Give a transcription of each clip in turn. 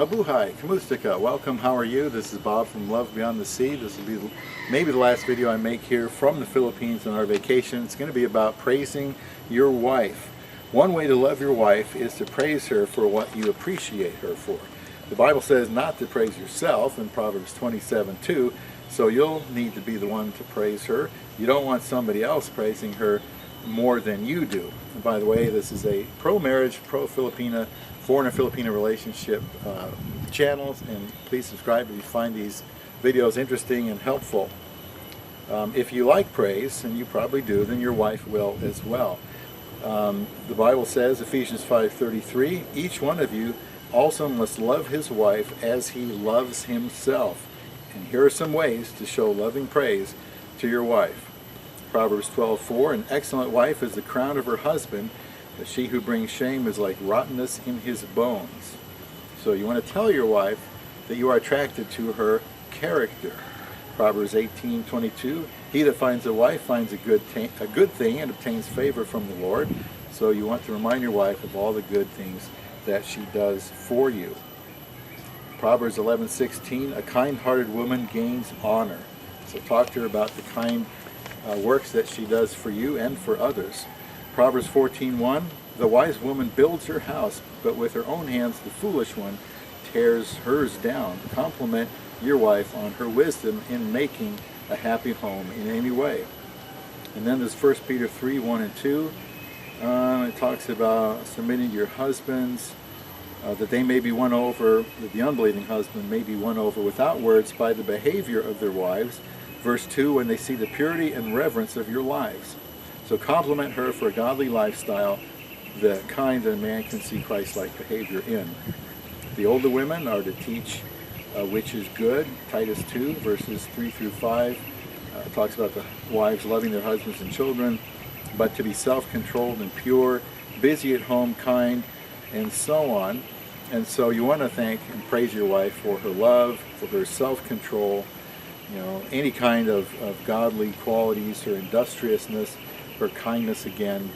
Mabuhay, Kamustika, welcome, how are you? This is Bob from Love Beyond the Sea. This will be maybe the last video I make here from the Philippines on our vacation. It's going to be about praising your wife. One way to love your wife is to praise her for what you appreciate her for. The Bible says not to praise yourself in Proverbs 27:2, so you'll need to be the one to praise her. You don't want somebody else praising her more than you do. And by the way, this is a pro-marriage, pro-Filipina, foreigner-Filipina relationship channels, and please subscribe if you find these videos interesting and helpful. If you like praise, and you probably do, then your wife will as well. The Bible says, Ephesians 5:33, each one of you also must love his wife as he loves himself. And here are some ways to show loving praise to your wife. Proverbs 12:4, an excellent wife is the crown of her husband, but she who brings shame is like rottenness in his bones. So you want to tell your wife that you are attracted to her character. Proverbs 18:22, he that finds a wife finds a good thing and obtains favor from the Lord. So you want to remind your wife of all the good things that she does for you. Proverbs 11:16, a kind-hearted woman gains honor. So talk to her about the kind works that she does for you and for others. Proverbs 14:1, the wise woman builds her house, but with her own hands the foolish one tears hers down. Compliment your wife on her wisdom in making a happy home in any way. And then there's 1 Peter 3:1 and 2. It talks about submitting to your husbands, that they may be won over, that the unbelieving husband may be won over without words by the behavior of their wives. Verse 2, when they see the purity and reverence of your lives. So compliment her for a godly lifestyle, the kind that a man can see Christ-like behavior in. The older women are to teach which is good. Titus 2, verses 3 through 5, talks about the wives loving their husbands and children, but to be self-controlled and pure, busy at home, kind, and so on. And so you want to thank and praise your wife for her love, for her self-control, any kind of godly qualities, her industriousness, her kindness again,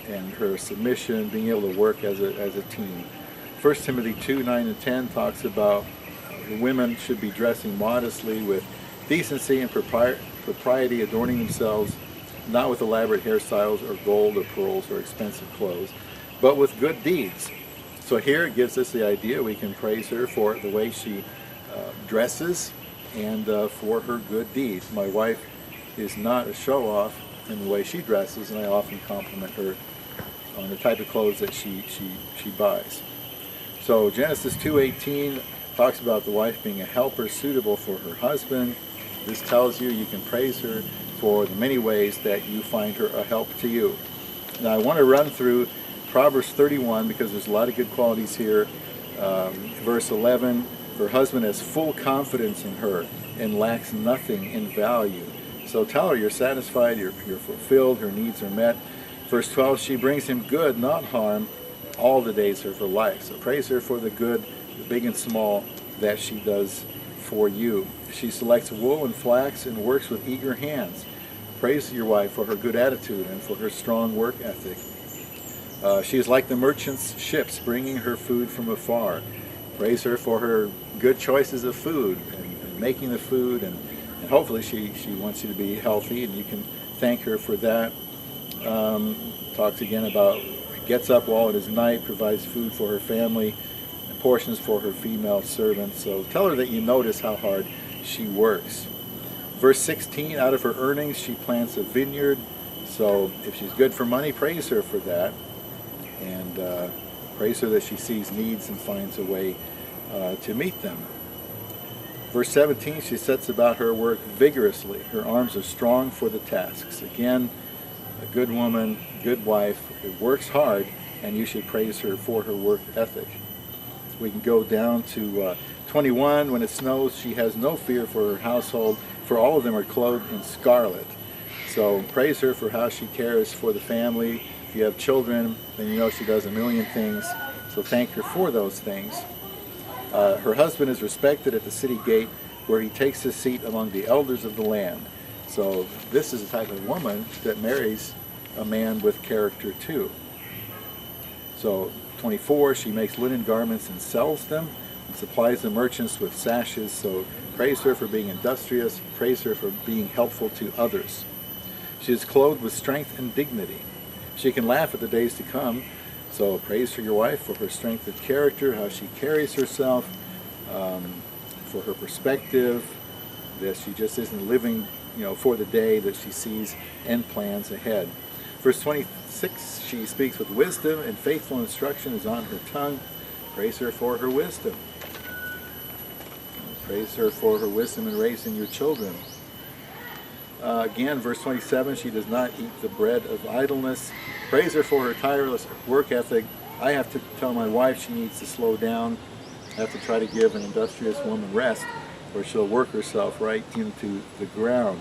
and her submission, being able to work as a team. 1 Timothy 2:9 and 10 talks about the women should be dressing modestly with decency and propriety, adorning themselves, not with elaborate hairstyles or gold or pearls or expensive clothes, but with good deeds. So here it gives us the idea we can praise her for the way she dresses and for her good deeds. My wife is not a show-off in the way she dresses, and I often compliment her on the type of clothes that she buys. So Genesis 2:18 talks about the wife being a helper suitable for her husband. This tells you can praise her for the many ways that you find her a help to you. Now I want to run through Proverbs 31 because there's a lot of good qualities here. Verse 11, her husband has full confidence in her and lacks nothing in value. So tell her you're satisfied, you're fulfilled, her needs are met. Verse 12, she brings him good, not harm, all the days of her life. So praise her for the good, the big and small, that she does for you. She selects wool and flax and works with eager hands. Praise your wife for her good attitude and for her strong work ethic. She is like the merchant's ships, bringing her food from afar. Praise her for her good choices of food and making the food, and hopefully she wants you to be healthy, and you can thank her for that. Talks again about gets up while it is night, provides food for her family, and portions for her female servants. So tell her that you notice how hard she works. Verse 16, out of her earnings she plants a vineyard. So if she's good for money, praise her for that. And praise her that she sees needs and finds a way to meet them. Verse 17, she sets about her work vigorously. Her arms are strong for the tasks. Again, a good woman, good wife, who works hard, and you should praise her for her work ethic. We can go down to 21. When it snows, she has no fear for her household, for all of them are clothed in scarlet. So praise her for how she cares for the family. If you have children, then you know she does a million things. So thank her for those things. Her husband is respected at the city gate, where he takes his seat among the elders of the land. So this is the type of woman that marries a man with character too. So 24, she makes linen garments and sells them. supplies the merchants with sashes. So praise her for being industrious. Praise her for being helpful to others. She is clothed with strength and dignity. She can laugh at the days to come. So praise for your wife for her strength of character, how she carries herself, for her perspective, that she just isn't living, for the day, that she sees and plans ahead. Verse 26, she speaks with wisdom, and faithful instruction is on her tongue. Praise her for her wisdom. Praise her for her wisdom in raising your children. Again, verse 27, she does not eat the bread of idleness. Praise her for her tireless work ethic. I have to tell my wife she needs to slow down. I have to try to give an industrious woman rest, or she'll work herself right into the ground.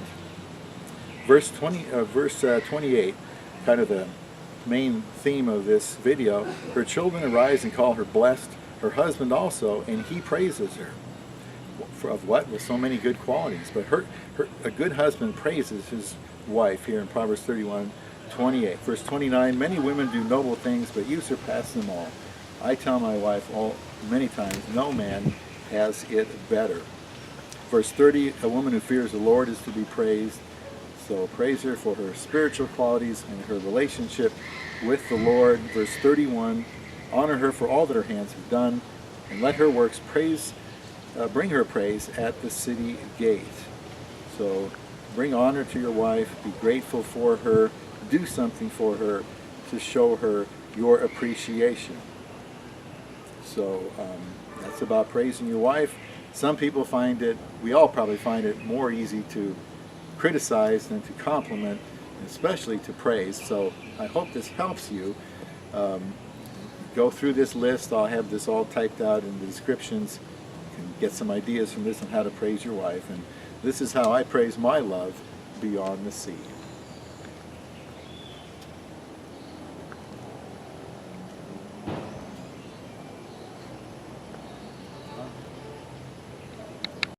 Verse 28, kind of the main theme of this video. Her children arise and call her blessed, her husband also, and he praises her. Of what? With so many good qualities. But a good husband praises his wife here in Proverbs 31:28. Verse 29, many women do noble things, but you surpass them all. I tell my wife many times, no man has it better. Verse 30, a woman who fears the Lord is to be praised. So praise her for her spiritual qualities and her relationship with the Lord. Verse 31, honor her for all that her hands have done, and let her works bring her praise at the city gate. So bring honor to your wife, be grateful for her, do something for her to show her your appreciation. So that's about praising your wife. Some people we all probably find it more easy to criticize than to compliment, especially to praise. So I hope this helps you. Go through this list. I'll have this all typed out in the descriptions. You can get some ideas from this on how to praise your wife. And this is how I praise my love beyond the sea.